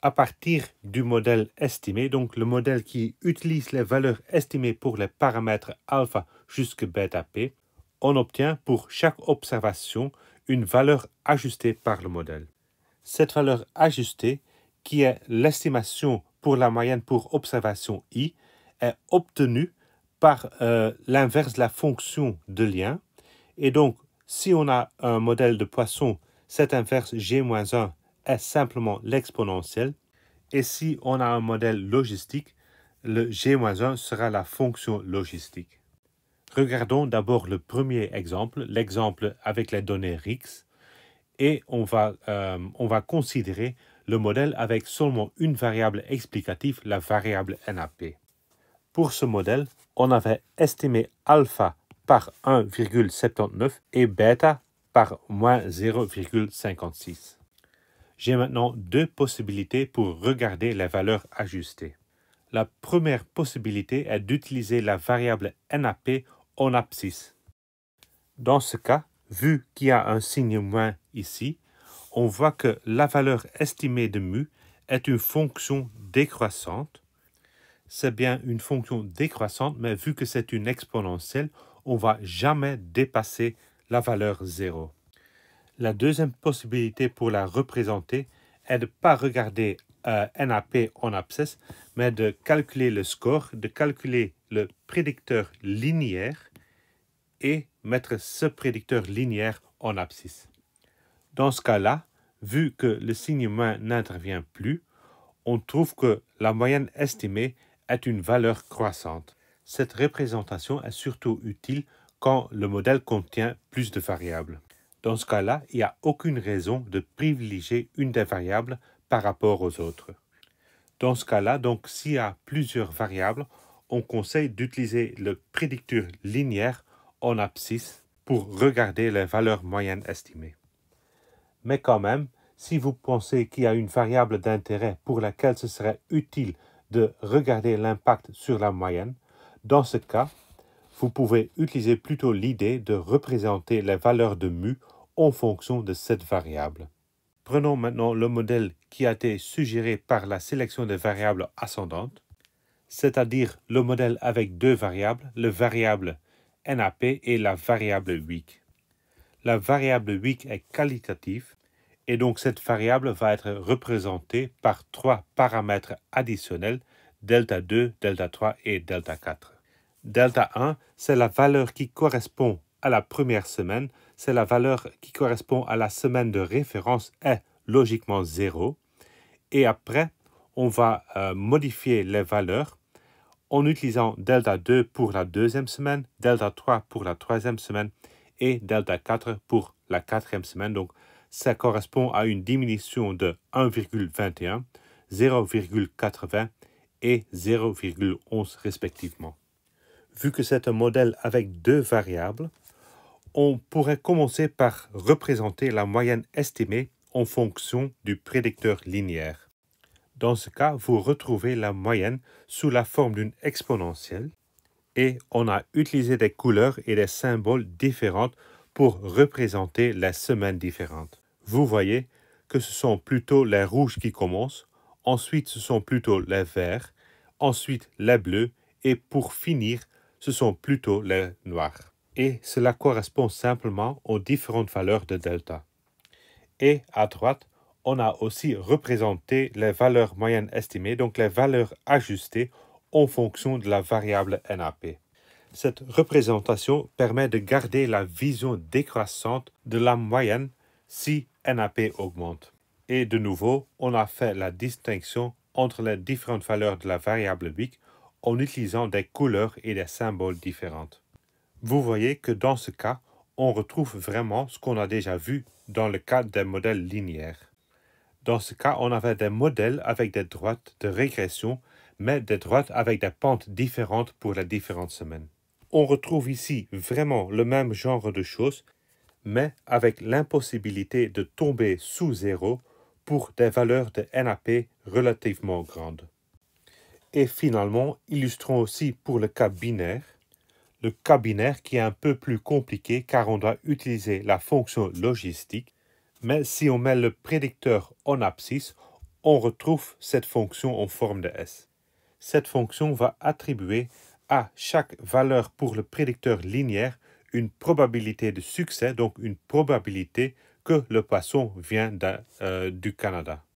À partir du modèle estimé, donc le modèle qui utilise les valeurs estimées pour les paramètres alpha jusqu'à bêta p, on obtient pour chaque observation une valeur ajustée par le modèle. Cette valeur ajustée, qui est l'estimation pour la moyenne pour observation i, est obtenue par l'inverse de la fonction de lien. Et donc, si on a un modèle de Poisson, cette inverse g-1 est simplement l'exponentielle. Et si on a un modèle logistique, le g-1 sera la fonction logistique. Regardons d'abord le premier exemple, l'exemple avec les données RIX. Et on va considérer le modèle avec seulement une variable explicative, la variable NAP. Pour ce modèle, on avait estimé alpha par 1,79 et bêta par moins 0,56. J'ai maintenant deux possibilités pour regarder les valeurs ajustées. La première possibilité est d'utiliser la variable NAP en abscisse. Dans ce cas, vu qu'il y a un signe moins ici, on voit que la valeur estimée de mu est une fonction décroissante. C'est bien une fonction décroissante, mais vu que c'est une exponentielle, on ne va jamais dépasser la valeur 0. La deuxième possibilité pour la représenter est de ne pas regarder NAP en abscisse, mais de calculer le score, de calculer le prédicteur linéaire et mettre ce prédicteur linéaire en abscisse. Dans ce cas-là, vu que le signe moins n'intervient plus, on trouve que la moyenne estimée est une valeur croissante. Cette représentation est surtout utile quand le modèle contient plus de variables. Dans ce cas-là, il n'y a aucune raison de privilégier une des variables par rapport aux autres. Dans ce cas-là, donc, s'il y a plusieurs variables, on conseille d'utiliser le prédicteur linéaire en abscisse pour regarder les valeurs moyennes estimées. Mais quand même, si vous pensez qu'il y a une variable d'intérêt pour laquelle ce serait utile de regarder l'impact sur la moyenne, dans ce cas, vous pouvez utiliser plutôt l'idée de représenter les valeurs de mu en fonction de cette variable. Prenons maintenant le modèle qui a été suggéré par la sélection des variables ascendantes, c'est-à-dire le modèle avec deux variables, la variable NAP et la variable weak. La variable weak est qualitative et donc cette variable va être représentée par trois paramètres additionnels, delta 2, delta 3 et delta 4. Delta 1, c'est la valeur qui correspond à la première semaine, c'est la valeur qui correspond à la semaine de référence est logiquement 0. Et après, on va modifier les valeurs en utilisant delta 2 pour la deuxième semaine, delta 3 pour la troisième semaine et delta 4 pour la quatrième semaine. Donc, ça correspond à une diminution de 1,21, 0,80 et 0,11 respectivement. Vu que c'est un modèle avec deux variables, on pourrait commencer par représenter la moyenne estimée en fonction du prédicteur linéaire. Dans ce cas, vous retrouvez la moyenne sous la forme d'une exponentielle et on a utilisé des couleurs et des symboles différents pour représenter les semaines différentes. Vous voyez que ce sont plutôt les rouges qui commencent, ensuite ce sont plutôt les verts, ensuite les bleus et pour finir, ce sont plutôt les noirs. Et cela correspond simplement aux différentes valeurs de delta. Et à droite, on a aussi représenté les valeurs moyennes estimées, donc les valeurs ajustées en fonction de la variable NAP. Cette représentation permet de garder la vision décroissante de la moyenne si NAP augmente. Et de nouveau, on a fait la distinction entre les différentes valeurs de la variable weak en utilisant des couleurs et des symboles différentes. Vous voyez que dans ce cas, on retrouve vraiment ce qu'on a déjà vu dans le cas des modèles linéaires. Dans ce cas, on avait des modèles avec des droites de régression, mais des droites avec des pentes différentes pour les différentes semaines. On retrouve ici vraiment le même genre de choses, mais avec l'impossibilité de tomber sous 0 pour des valeurs de NAP relativement grandes. Et finalement, illustrons aussi pour le cas binaire. Le cas binaire qui est un peu plus compliqué car on doit utiliser la fonction logistique, mais si on met le prédicteur en abscisse, on retrouve cette fonction en forme de S. Cette fonction va attribuer à chaque valeur pour le prédicteur linéaire une probabilité de succès, donc une probabilité que le poisson vient du Canada.